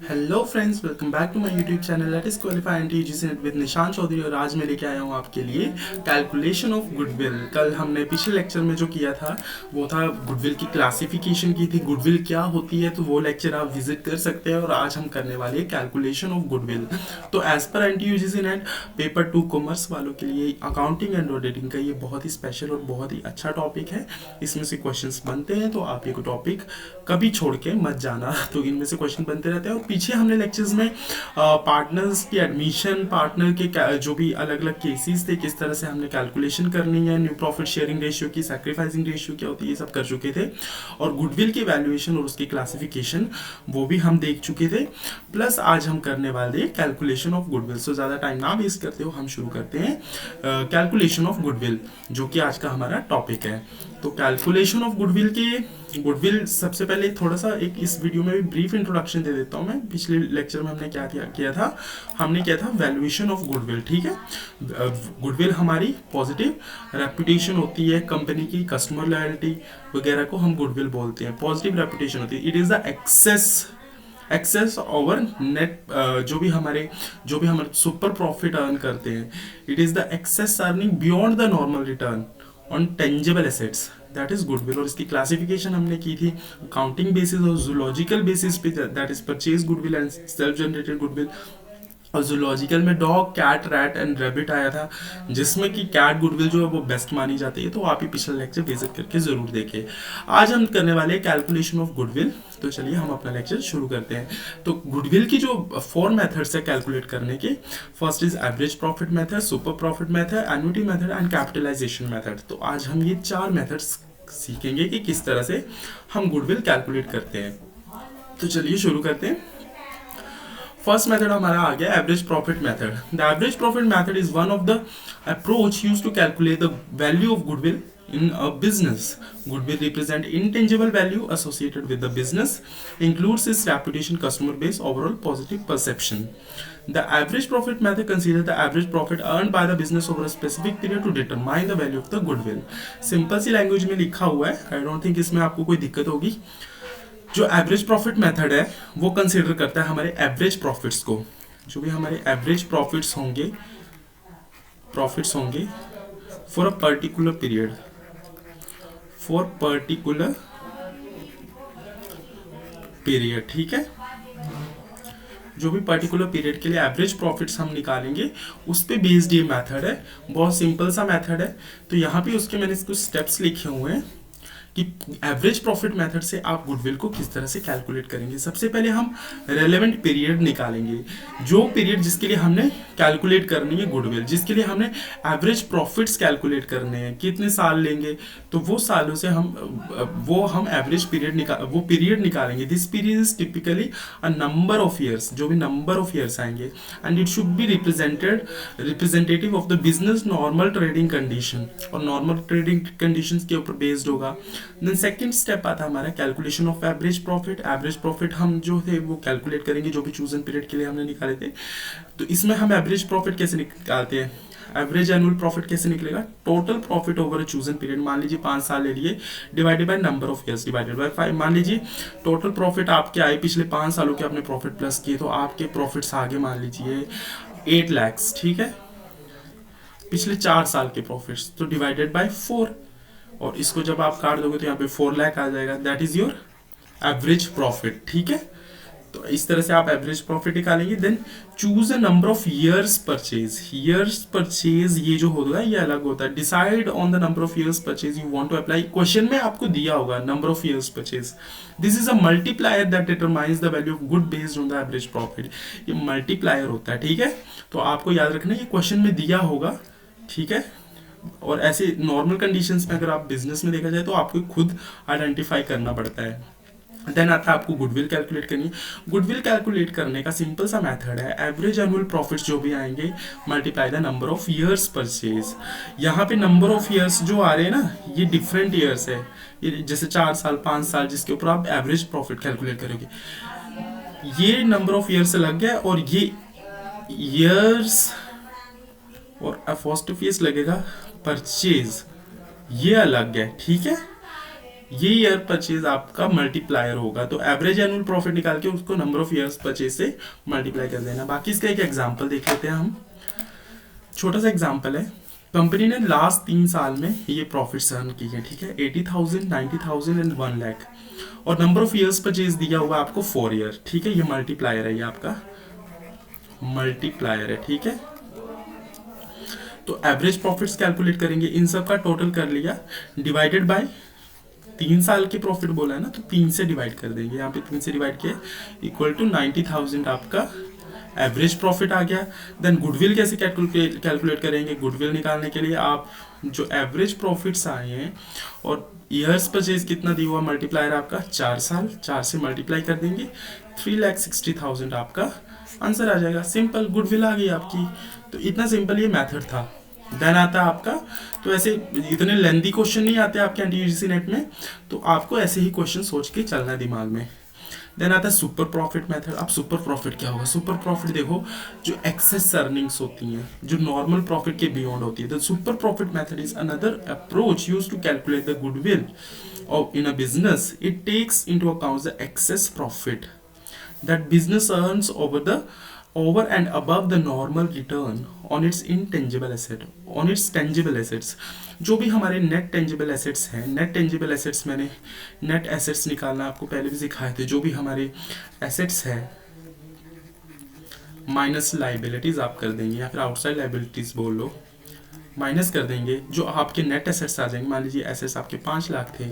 Hello friends, welcome back to my YouTube channel let us qualify and टीजीसी NET with Nishan Chaudhary. और आज मैं लेके आया हूँ आपके लिए कैलकुलेशन ऑफ गुडविल। कल हमने पिछले लेक्चर में जो किया था वो था गुडविल की क्लासिफिकेशन की थी, गुडविल क्या होती है, तो वो लेक्चर आप विजिट कर सकते हैं। और आज हम करने वाले हैं कैलकुलेशन ऑफ गुडविल। तो एज पर एन टी यूजीसी नेट पेपर 2 कॉमर्स वालों के लिए अकाउंटिंग एंड ऑडिटिंग का ये बहुत ही स्पेशल और बहुत ही अच्छा टॉपिक है। इसमें से क्वेश्चंस बनते हैं, तो आप ये टॉपिक कभी छोड़ के मत जाना। तो इनमें से क्वेश्चन बनते रहते हैं। और पीछे हमने लेक्चर्स में पार्टनर्स की एडमिशन, पार्टनर के जो भी अलग अलग केसेस थे, किस तरह से हमने कैलकुलेशन करनी है, न्यू प्रॉफिट शेयरिंग रेशियो की, सैक्रिफाइसिंग रेशियो क्या होती है, ये सब कर चुके थे। और गुडविल की वैल्यूएशन और उसकी क्लासिफिकेशन वो भी हम देख चुके थे। प्लस आज हम करने वाले हैं कैलकुलेशन ऑफ गुडविल। सो ज़्यादा टाइम ना वेस्ट करते हो, हम शुरू करते हैं कैलकुलेशन ऑफ गुडविल, जो कि आज का हमारा टॉपिक है। तो कैलकुलेशन ऑफ गुडविल सबसे पहले थोड़ा सा एक इस वीडियो में भी ब्रीफ इंट्रोडक्शन दे देता हूँ मैं। पिछले लेक्चर में हमने क्या किया था, हमने किया था वैल्यूएशन ऑफ गुडविल। ठीक है, गुडविल हमारी पॉजिटिव रेपुटेशन होती है कंपनी की, कस्टमर लॉयल्टी वगैरह को हम गुडविल बोलते हैं। पॉजिटिव रेपुटेशन होती है, it is the excess over net, जो भी हमारे सुपर प्रॉफिट अर्न करते हैं, it is the excess earning beyond the normal return on tangible assets, that is goodwill. और इसकी क्लासिफिकेशन हमने की थी अकाउंटिंग बेसिस और जूलॉजिकल बेसिस पे, that is purchase goodwill and self generated goodwill. और जूलॉजिकल में dog, cat, rat and rabbit आया था, जिसमें कि कैट गुडविल जो है वो बेस्ट मानी जाती है। तो आप ही पिछला लेक्चर विजिट करके जरूर देखें। आज हम करने वाले हैं कैलकुलेशन ऑफ गुडविल। तो चलिए हम अपना लेक्चर शुरू करते हैं। तो गुडविल की जो 4 मेथड्स है कैलकुलेट करने के, first is average profit method, super profit method, annuity method and capitalisation method. तो आज हम ये 4 मेथड्स सीखेंगे कि किस तरह से हम गुडविल कैलकुलेट करते हैं। तो चलिए शुरू करते हैं। फर्स्ट मेथड हमारा आ गया average profit method. The average profit method is one of the approach used to calculate the value of goodwill in a business. Goodwill represent intangible value associated with the business, includes its reputation, customer base, overall positive perception. The average profit method considers the average profit earned by the business over a specific period to determine the value of the goodwill. Simple सी language में लिखा हुआ है, I don't think इसमें आपको कोई दिक्कत होगी। जो एवरेज प्रॉफिट मेथड है वो कंसिडर करता है हमारे एवरेज प्रॉफिट्स को, जो भी हमारे एवरेज प्रॉफिट्स होंगे फॉर अ पर्टिकुलर पीरियड, ठीक है। जो भी पर्टिकुलर पीरियड के लिए एवरेज प्रॉफिट्स हम निकालेंगे, उस पे बेस्ड ये मेथड है। बहुत सिंपल सा मेथड है। तो यहाँ पे उसके मैंने कुछ स्टेप्स लिखे हुए हैं कि एवरेज प्रॉफिट मेथड से आप गुडविल को किस तरह से कैलकुलेट करेंगे। सबसे पहले हम रेलेवेंट पीरियड निकालेंगे, जो पीरियड जिसके लिए हमने कैलकुलेट करनी है गुडविल, जिसके लिए हमने एवरेज प्रॉफिट्स कैलकुलेट करने हैं, कितने साल लेंगे, तो वो सालों से हम एवरेज पीरियड निकालेंगे। This period is typically a number of years, जो भी नंबर ऑफ ईयर्स आएंगे, and it should be representative of the business normal trading condition, और नॉर्मल ट्रेडिंग कंडीशंस के ऊपर बेस्ड होगा। देन सेकंड स्टेप आता है हमारा calculation of average profit. Average profit हम जो थे वो कैलकुलेट करेंगे, जो भी चूजन पीरियड के लिए हमने निकाले थे। तो इसमें हम एवरेज प्रॉफिट कैसे निकालते हैं, एवरेज एनुअल प्रॉफिट कैसे निकलेगा, total profit over a chosen period. मान लीजिए 5 साल ले लिए, divided by number of years divided by 5। मान लीजिए टोटल प्रॉफिट आपके आए, पिछले 5 सालों के आपने प्रॉफिट प्लस किए, तो आपके प्रॉफिट्स आगे मान लीजिए 8 लाख, ठीक है। पिछले 4 साल के प्रॉफिट्स, तो डिवाइडेड बाय 4, और इसको जब आप काट दोगे तो यहाँ पे 4 लाख आ जाएगा। That is your average profit, ठीक है। तो इस तरह से आप एवरेज प्रॉफिट निकालेंगे। Then choose a number of years purchase, ये जो होगा ये अलग होता है। Decide on the number of years purchase you want to apply. Question में आपको दिया होगा number of years purchase. This is a multiplier that determines the value of good based on the average profit. ये multiplier होता है, ठीक है। तो आपको याद रखना है, ये क्वेश्चन में दिया होगा, ठीक है। और ऐसे नॉर्मल कंडीशंस में अगर आप बिजनेस में देखा जाए तो आपको खुद आइडेंटिफाई करना पड़ता है। देन आता है आपको गुडविल कैलकुलेट करनी है। गुडविल कैलकुलेट करने का सिंपल सा मेथड है, एवरेज एनुअल प्रॉफिट्स जो भी आएंगे multiply the number of years purchase. यहाँ पे नंबर ऑफ ईयर्स जो आ रहे हैं ना, ये डिफरेंट ईयर्स है। ये जैसे 4 साल, 5 साल, जिसके ऊपर आप एवरेज प्रॉफिट कैलकुलेट करोगे, ये नंबर ऑफ ईयर्स से लग गया, और ये ईयर्स और अपोस्ट्रोफी लगेगा परचेज, ये अलग है, ठीक है। ये ईयर परचेज आपका मल्टीप्लायर होगा। तो एवरेज एनुअल प्रॉफिट निकाल के उसको नंबर ऑफ ईयर्स परचेज से मल्टीप्लाई कर देना। बाकी इसका एक एग्जांपल देख लेते हैं हम। छोटा सा एग्जांपल है, कंपनी ने लास्ट 3 साल में ये प्रॉफिट अर्न की है, ठीक है, 80,000, 90,000 एंड 1 लाख, और नंबर ऑफ ईयर्स परचेज दिया हुआ आपको 4 ईयर, ठीक है। ये मल्टीप्लायर है, ये आपका मल्टीप्लायर है, ठीक है। तो एवरेज प्रॉफिट्स कैलकुलेट करेंगे, इन सब का टोटल कर लिया, डिवाइडेड बाय 3 साल की प्रॉफिट बोला है ना, तो 3 से डिवाइड कर देंगे, यहाँ पे 3 से डिवाइड किया, इक्वल टू 90,000 आपका एवरेज प्रॉफिट आ गया। देन गुडविल कैसे कैलकुलेट करेंगे? गुडविल निकालने के लिए आप जो एवरेज प्रॉफिट्स आए हैं और ईयर्स परचेज कितना दिया हुआ, मल्टीप्लायर आपका 4 साल, 4 से मल्टीप्लाई कर देंगे, 3,60,000 आपका आंसर आ जाएगा। सिंपल, गुडविल आ गई आपकी। तो इतना सिंपल ये मेथड था। देन आता है आपका, तो ऐसे इतने लेंदी क्वेश्चन नहीं आते आपके एनटीयूजीसी नेट में, तो आपको ऐसे ही क्वेश्चन सोच के चलना है दिमाग में। देन आता है सुपर प्रॉफिट मेथड। अब सुपर प्रॉफिट क्या होगा? सुपर प्रॉफिट देखो, जो एक्सेस अर्निंग्स होती हैं, जो नॉर्मल प्रॉफिट के बियॉन्ड होती है। The super profit method is another approach used to calculate the goodwill of in a business. It takes into account the excess profit that business earns over and above the normal return on its intangible asset, on its tangible assets. जो भी हमारे net tangible assets हैं, net tangible assets मैंने net assets निकालना आपको पहले भी सिखाए थे। जो भी हमारे एसेट्स है माइनस लाइबिलिटीज आप कर देंगे, या फिर आउटसाइड लाइबिलिटीज बोल लो, माइनस कर देंगे, जो आपके नेट एसेट्स आ जाएंगे। मान लीजिए एसेट्स आपके 5 लाख थे,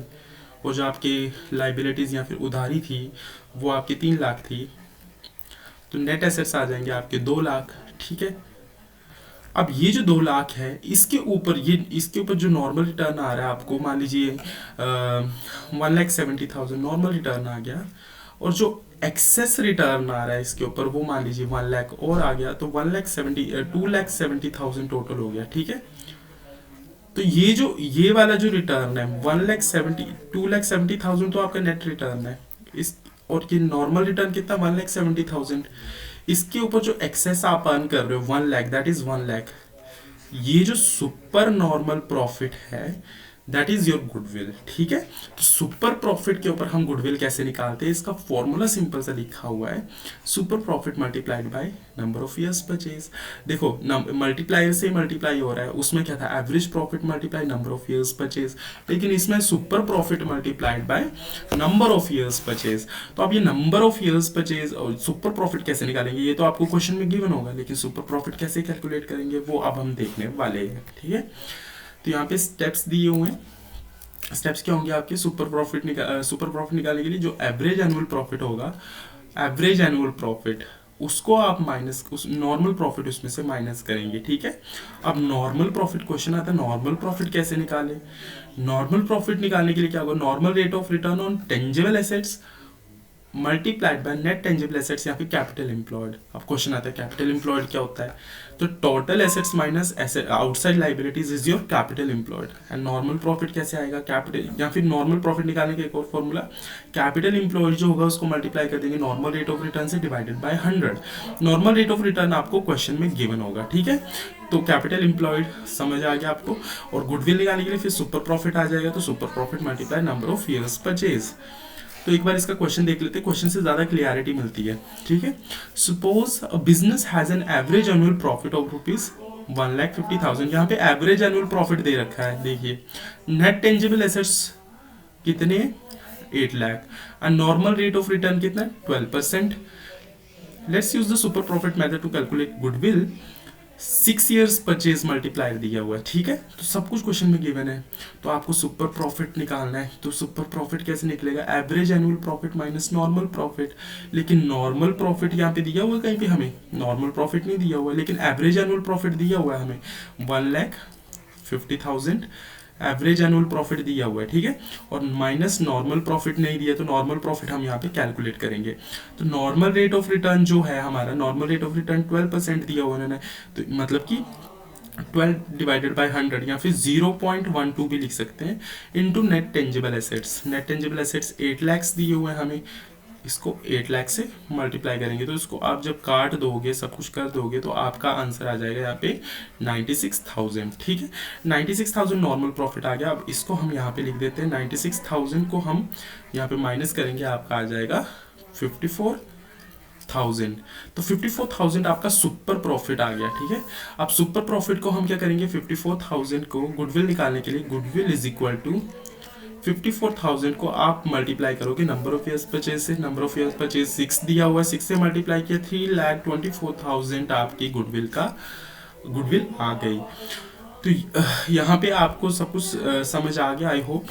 और जो आपके लाइबिलिटीज़ या फिर उधारी थी वो आपकी 3 लाख थी, तो नेट एसेट्स आ जाएंगे आपके 2 लाख, ठीक है। अब ये जो 2 लाख है, इसके ऊपर जो नॉर्मल रिटर्न आ रहा है आपको, मान लीजिए 1,70,000 नॉर्मल रिटर्न आ गया, और जो एक्सेस रिटर्न आ रहा है इसके ऊपर वो मान लीजिए 1 लाख और आ गया, तो 2,70,000 टोटल हो गया, ठीक है। तो ये वाला जो रिटर्न है 2,70,000 तो आपका नेट रिटर्न है इस, और ये नॉर्मल रिटर्न कितना 1,70,000। इसके ऊपर जो एक्सेस आप अर्न कर रहे हो 1 लाख, दैट इज 1 लाख। ये जो सुपर नॉर्मल प्रॉफिट है दैट इज योर गुडविल, ठीक है। तो सुपर प्रॉफिट के ऊपर हम गुडविल कैसे निकालते हैं, इसका फॉर्मूला सिंपल सा लिखा हुआ है, super profit multiplied by number of years purchase. देखो मल्टीप्लायर से मल्टीप्लाई हो रहा है, उसमें क्या था average profit multiply number of years purchase, लेकिन इसमें super profit multiplied by number of years purchase. तो अब ये नंबर ऑफ ईयर्स परचेज और सुपर प्रॉफिट कैसे निकालेंगे, ये तो आपको क्वेश्चन में गिवन होगा, लेकिन सुपर प्रॉफिट कैसे कैलकुलेट करेंगे वो अब हम देखने वाले हैं, ठीक है। तो यहाँ पे स्टेप्स दिए हुए हैं। स्टेप्स क्या होंगे आपके? सुपर प्रॉफिट निकालने के लिए जो एवरेज एनुअल प्रॉफिट होगा, एवरेज एनुअल प्रॉफिट उसको आप माइनस, उस नॉर्मल प्रॉफिट उसमें से माइनस करेंगे, ठीक है। अब नॉर्मल प्रॉफिट क्वेश्चन आता है, नॉर्मल प्रॉफिट कैसे निकाले? नॉर्मल प्रॉफिट निकालने के लिए क्या होगा? Normal rate of return on tangible assets multiplied by net tangible assets या फिर कैपिटल एम्प्लॉयड। अब क्वेश्चन आता है कैपिटल एम्प्लॉयड क्या होता है? तो total assets minus outside liabilities is your capital employed. And normal profit कैसे आएगा? कैपिटल, या फिर नॉर्मल प्रॉफिट निकालने का एक और फॉर्मूला, कैपिटल एम्प्लॉयड जो होगा उसको मल्टीप्लाई कर देंगे नॉर्मल रेट ऑफ रिटर्न से divided by 100। Normal rate of return आपको क्वेश्चन में गिवन होगा, ठीक है। तो कैपिटल एम्प्लॉयड समझ आ गया आपको। और गुडविल निकालने के लिए फिर सुपर प्रॉफिट आ जाएगा, तो super profit multiply number of years purchase. तो एक बार इसका क्वेश्चन देख लेते हैं, क्वेश्चन से ज्यादा क्लियरिटी मिलती है, ठीक है। Suppose a business has an average annual profit of rupees 1,50,000। यहाँ पे एवरेज एनुअल प्रॉफिट दे रखा है, देखिए। नेट टेंजिबल एसेट्स कितने? 8 lakh. And normal rate of return कितना? 12%। Let's use the super profit method to calculate goodwill. 6 years purchase multiplier दिया हुआ है, ठीक है। तो सब कुछ क्वेश्चन में गिवन है, तो आपको सुपर प्रॉफिट निकालना है। तो सुपर प्रॉफिट कैसे निकलेगा? Average annual profit minus normal profit. लेकिन नॉर्मल प्रॉफिट यहाँ पे दिया हुआ है, कहीं पे हमें नॉर्मल प्रॉफिट नहीं दिया हुआ है, लेकिन एवरेज एनुअल प्रॉफिट दिया हुआ है हमें 1,50,000 एवरेज एनुअल प्रॉफिट दिया हुआ है, ठीक है। और माइनस नॉर्मल प्रॉफिट नहीं दिया, तो नॉर्मल प्रॉफिट हम यहाँ पे कैलकुलेट करेंगे। तो नॉर्मल रेट ऑफ रिटर्न जो है हमारा, नॉर्मल रेट ऑफ रिटर्न 12% दिया हुआ उन्होंने, तो मतलब कि 12 डिवाइडेड बाय 100 या फिर 0.12 भी लिख सकते हैं, into net tangible assets. Net tangible assets 8 lakh दिए हुए हैं हमें, इसको 8 लाख से मल्टीप्लाई करेंगे, तो इसको आप जब काट दोगे, सब कुछ कर दोगे, तो आपका आंसर आ जाएगा यहाँ पे 96,000। ठीक है, 96,000 नॉर्मल प्रॉफिट आ गया। अब इसको हम यहाँ पे लिख देते हैं, 96,000 को हम यहाँ पे माइनस करेंगे, आपका आ जाएगा 54,000। तो 54,000 आपका सुपर प्रॉफिट आ गया। ठीक है, अब सुपर प्रॉफिट को हम क्या करेंगे, 54,000 को गुडविल निकालने के लिए, गुडविल इज इक्वल टू 54,000 को आप मल्टीप्लाई करोगे नंबर ऑफ ईयर्स परचेज से। नंबर ऑफ ईयर्स परचेज 6 दिया हुआ है, 6 से मल्टीप्लाई किया, 3,24,000 आपकी गुडविल आ गई। तो यहाँ पे आपको सब कुछ समझ आ गया, आई होप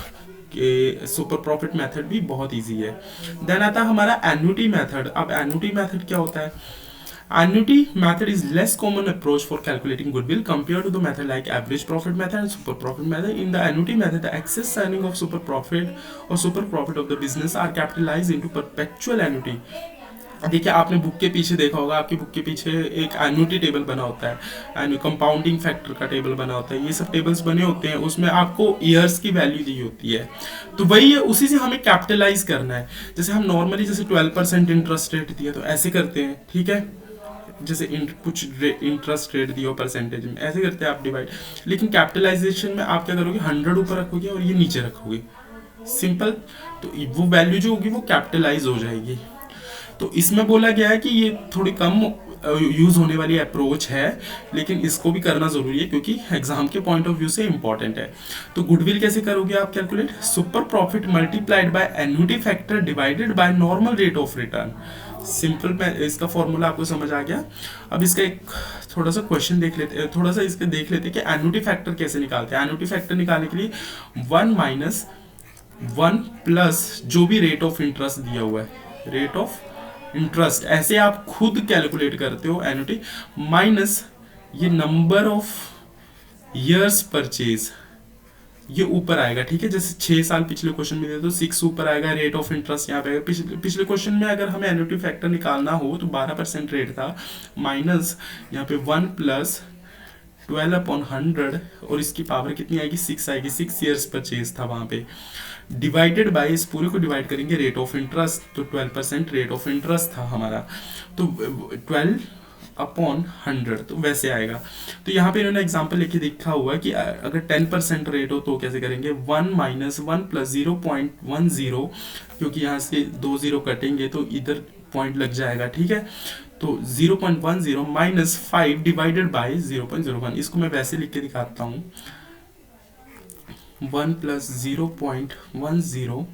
कि सुपर प्रॉफिट मेथड भी बहुत इजी है। देन आता है हमारा एन्युटी मेथड। अब एन्युटी मेथड क्या होता है? Annuity method is less common approach for calculating goodwill compared to the method like average profit method and super profit method. In the annuity method, the excess earning of super profit or super profit of the business are capitalized into perpetual annuity. देखिए, आपने book के पीछे देखा होगा, आपकी book के पीछे एक एन्युटी टेबल बना होता है, एंड कंपाउंडिंग फैक्टर का टेबल बना होता है, ये सब टेबल्स बने होते हैं, उसमें आपको ईयर्स की वैल्यू दी होती है। तो वही है, उसी से हमें कैपिटलाइज करना है। जैसे हम नॉर्मली जैसे 12% इंटरेस्ट रेट दिया तो ऐसे करते हैं, ठीक है, जैसे कुछ इंटरेस्ट रेट दिया परसेंटेज में, ऐसे करते हैं आप डिवाइड। लेकिन कैपिटलाइजेशन में आप क्या करोगे, 100 ऊपर रखोगे और ये नीचे रखोगे, सिंपल। तो वो वैल्यू जो होगी वो कैपिटलाइज हो जाएगी। तो इसमें बोला गया है कि ये थोड़ी कम यूज होने वाली अप्रोच है, लेकिन इसको भी करना जरूरी है क्योंकि एग्जाम के पॉइंट ऑफ व्यू से इंपॉर्टेंट है। तो गुडविल कैसे करोगे आप calculate? Super profit multiplied by annuity factor divided by normal rate of return. Simple, इसका फॉर्मूला आपको समझ आ गया। अब इसका एक थोड़ा सा क्वेश्चन देख लेते हैं, थोड़ा सा इसके देख लेते हैं कि एन्युटी फैक्टर कैसे निकालते हैं। एन्युटी फैक्टर निकालने के लिए 1 माइनस 1 प्लस जो भी रेट ऑफ इंटरेस्ट दिया हुआ है, रेट ऑफ इंटरेस्ट ऐसे आप खुद कैलकुलेट करते हो, एन्युटी माइनस ये नंबर ऑफ ईयर्स परचेज, ये ऊपर आएगा। ठीक है, जैसे 6 साल पिछले क्वेश्चन में दिया तो 6 ऊपर आएगा, रेट ऑफ इंटरेस्ट यहाँ पे आएगा। पिछले क्वेश्चन में अगर हमें एन्युटी फैक्टर निकालना हो तो 12% रेट था, माइनस यहाँ पे 1 प्लस 12/100 और इसकी पावर कितनी आएगी, 6 आएगी, 6 ईयर्स परचेज था वहां पे, डिवाइडेड बाय, इस पूरे को डिवाइड करेंगे रेट ऑफ इंटरेस्ट, तो 12% रेट ऑफ इंटरेस्ट था हमारा, तो 12/100 तो वैसे आएगा। तो यहाँ पे इन्होंने एग्जांपल लेके देखा हुआ है कि अगर 10% रेट हो तो कैसे करेंगे, 1 माइनस 1 प्लस 0.10, क्योंकि यहाँ से 2 0 कटेंगे तो इधर पॉइंट लग जाएगा। ठीक है, तो 0.10 माइनस 5 डिवाइडेड बाय 0.01, इसको मैं वैसे लिख के दिखाता हूँ, 1 प्लस 0.10,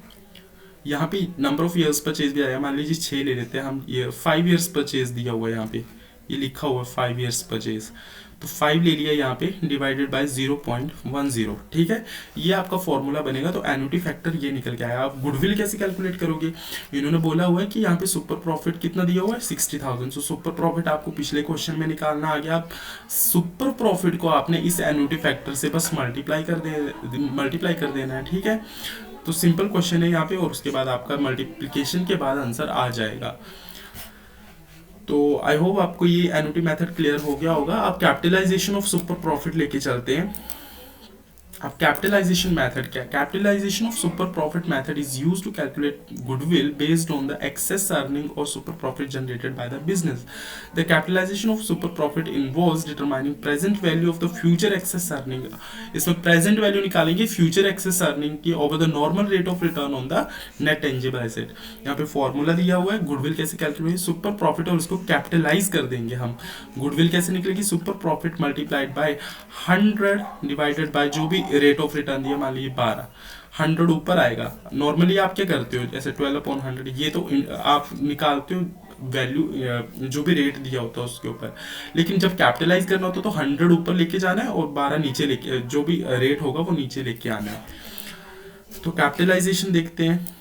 यहाँ पे नंबर ऑफ ईयर्स परचेज भी आया, मान लीजिए 6 ले लेते हैं हम, ये 5 ईयर्स परचेज दिया हुआ है, यहाँ पे ये लिखा हुआ है 5 ईयर्स परचेज, तो 5 ले लिया यहाँ पे, डिवाइडेड बाय 0.10। ठीक है, ये आपका फॉर्मूला बनेगा। तो एन्युटी फैक्टर ये निकल के आया। आप गुडविल कैसे कैलकुलेट करोगे? इन्होंने बोला हुआ है कि यहाँ पे सुपर प्रॉफिट कितना दिया हुआ है, 60,000। सो सुपर प्रॉफिट आपको पिछले क्वेश्चन में निकालना आ गया। आप सुपर प्रॉफिट को आपने इस एन्युटी फैक्टर से बस मल्टीप्लाई कर देना है। ठीक है, तो सिंपल क्वेश्चन है यहाँ पे, और उसके बाद आपका मल्टीप्लीकेशन के बाद आंसर आ जाएगा। तो आई होप आपको ये एन्युटी मेथड क्लियर हो गया होगा। अब कैपिटलाइजेशन ऑफ सुपर प्रॉफिट लेके चलते हैं। अब कैपिटलाइजेशन मेथड क्या है? Capitalisation of super profit method is used to calculate goodwill based on the excess earning और super profit generated by the business. The capitalisation of super profit involves determining present value of the future excess earning. इसमें present value निकालेंगे future excess earning की over the normal rate of return on the net tangible asset. यहाँ पे formula दिया हुआ है, goodwill कैसे calculate, super profit और उसको कैपिटलाइज कर देंगे हम। गुडविल कैसे निकलेगी, super profit multiplied by 100 divided by जो भी रेट ऑफ रिटर्न दिया, मान लीजिए 12, 100 ऊपर आएगा। नॉर्मली आप क्या करते हो, जैसे 12/100, ये तो आप निकालते हो वैल्यू जो भी रेट दिया होता है उसके ऊपर, लेकिन जब कैपिटलाइज करना होता है तो 100 ऊपर लेके जाना है और 12 नीचे लेके, जो भी रेट होगा वो नीचे लेके आना है। तो कैपिटलाइजेशन देखते हैं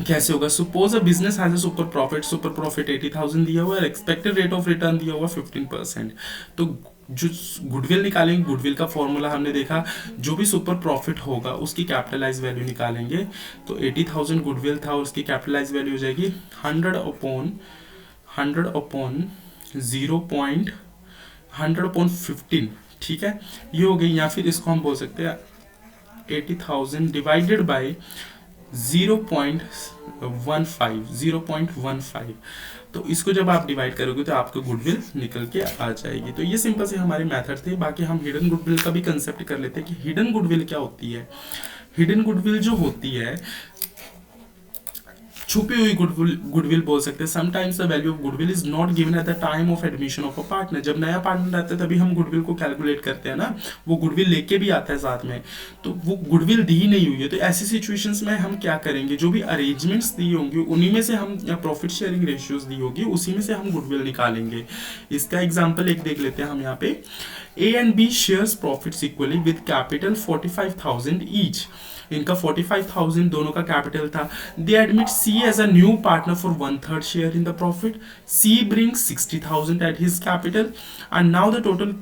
कैसे होगा। Suppose a business has a super profit 80,000 दिया हुआ है, एक्सपेक्टेड रेट ऑफ रिटर्न दिया हुआ 15%। तो जो गुडविल निकालेंगे, गुडविल का फॉर्मूला हमने देखा, जो भी सुपर प्रॉफिट होगा उसकी कैपिटलाइज वैल्यू निकालेंगे। तो 80,000 गुडविल था और उसकी कैपिटलाइज वैल्यू हो जाएगी 100/15। ठीक है, ये हो गई। या फिर इसको हम बोल सकते हैं 80,000 डिवाइडेड बाय 0.15 तो इसको जब आप डिवाइड करोगे तो आपको गुडविल निकल के आ जाएगी। तो ये सिंपल से हमारे मेथड थे। बाकी हम हिडन गुडविल का भी कंसेप्ट कर लेते हैं कि हिडन गुडविल क्या होती है। हिडन गुडविल जो होती है, छुपी हुई गुडविल बोल सकते हैं। Sometimes the value of goodwill is not given at the time of admission of a partner. जब नया पार्टनर आता है तभी हम गुडविल को कैलकुलेट करते हैं ना, वो गुडविल लेके भी आता है साथ में, तो वो गुडविल दी नहीं हुई है। तो ऐसी सिचुएशंस में हम क्या करेंगे, जो भी अरेंजमेंट्स दी होंगी उन्हीं में से हम, या प्रॉफिट शेयरिंग रेशियोज दी होगी उसी में से हम गुडविल निकालेंगे। इसका एग्जाम्पल एक देख लेते हैं हम यहाँ पे। A and B shares profits equally with capital 45,000 each. इनका 45,000 दोनों का कैपिटल था। They admit C as a new partner for 1/3 share in the profit. C brings 60,000 at his capital and now the total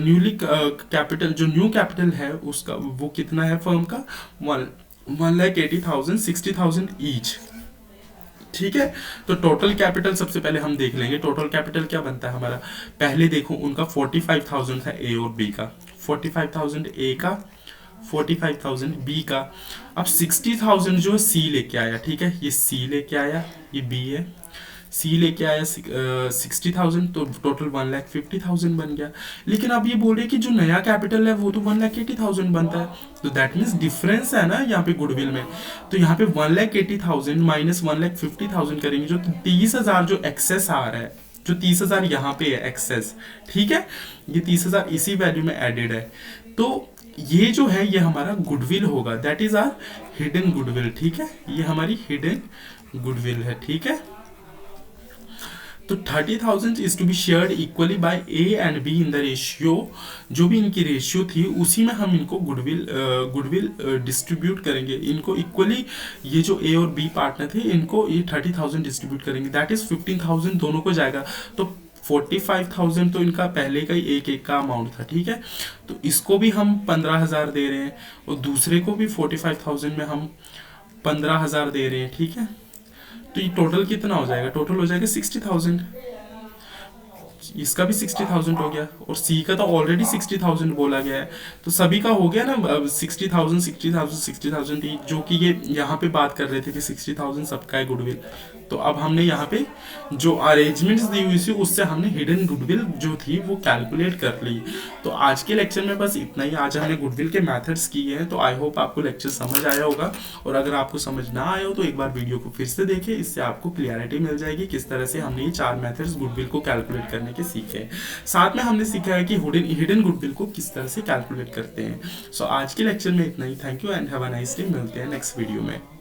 newly capital, जो new capital है उसका वो कितना है फर्म का, 1,80,000, 60,000 ईच। ठीक है, तो टोटल कैपिटल सबसे पहले हम देख लेंगे। टोटल कैपिटल क्या बनता है हमारा, पहले देखो उनका 45,000 था ए और बी का, 45,000 ए का, 45,000 बी का। अब 60,000 जो सी लेके आया, ठीक है, ये सी लेके आया, ये बी है, सी लेके आया 60,000, तो टोटल 1,50,000 बन गया। लेकिन अब ये बोल रहे कि जो नया कैपिटल है वो तो 1,80,000 बनता है, तो दैट मीन्स डिफरेंस है ना यहाँ पे गुडविल में। तो यहाँ पे 1,80,000 माइनस 1,50,000 करेंगे, जो 30,000 जो एक्सेस आ रहा है, जो 30,000 यहाँ पे है एक्सेस, ठीक है, ये 30,000 इसी वैल्यू में एडेड है। तो ये जो है ये हमारा गुडविल होगा, that is our hidden goodwill. ठीक है, ये हमारी हिडन गुडविल है। ठीक है, तो 30,000 is to be shared equally by A and B in the ratio. जो भी इनकी रेशियो थी उसी में हम इनको गुडविल डिस्ट्रीब्यूट करेंगे, इनको इक्वली। ये जो ए और बी पार्टनर थे इनको ये 30,000 डिस्ट्रीब्यूट करेंगे, दैट इज 15,000 दोनों को जाएगा। तो 45,000 तो इनका पहले का ही एक का अमाउंट था। ठीक है, तो इसको भी हम 15,000 दे रहे हैं और दूसरे को भी 45,000 में हम 15,000 दे रहे हैं। ठीक है, तो ये टोटल कितना हो जाएगा, टोटल हो जाएगा 60,000। इसका भी 60,000 हो गया और सी का तो ऑलरेडी 60,000 बोला गया है, तो सभी का हो गया ना 60,000 60,000 60,000, जो कि ये यहाँ पे बात कर रहे थे कि 60,000 सबका है गुडविल। तो अब हमने यहाँ पे जो अरेंजमेंट्स दी हुई थी उससे हमने हिडन गुडविल जो थी वो कैलकुलेट कर ली। तो आज के लेक्चर में बस इतना ही। आज हमने गुडविल के मेथड्स किए हैं, तो आई होप आपको लेक्चर समझ आया होगा। और अगर आपको समझ ना आया हो तो एक बार वीडियो को फिर से देखिए, इससे आपको क्लियरिटी मिल जाएगी किस तरह से हमने ये 4 मेथड्स गुडविल को कैलकुलेट करने के सीखे हैं। साथ में हमने सीखा है कि हिडन गुडविल को किस तरह से कैलकुलेट करते हैं। सो आज के लेक्चर में इतना ही। Thank you and have a nice day. मिलते हैं नेक्स्ट वीडियो में।